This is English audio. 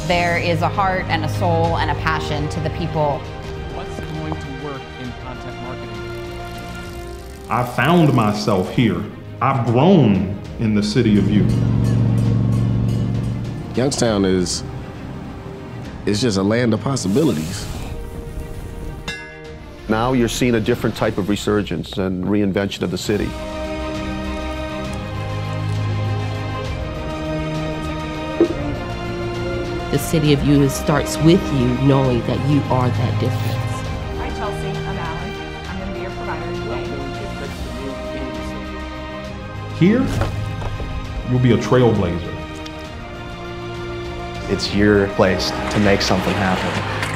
There is a heart and a soul and a passion to the people. What's going to work in content marketing? I found myself here. I've grown in the city of youth. Youngstown is just a land of possibilities. Now you're seeing a different type of resurgence and reinvention of the city. The city of you starts with you knowing that you are that difference. Hi, Chelsea. I'm Allie. I'm going to be your provider today. Here, you'll be a trailblazer. It's your place to make something happen.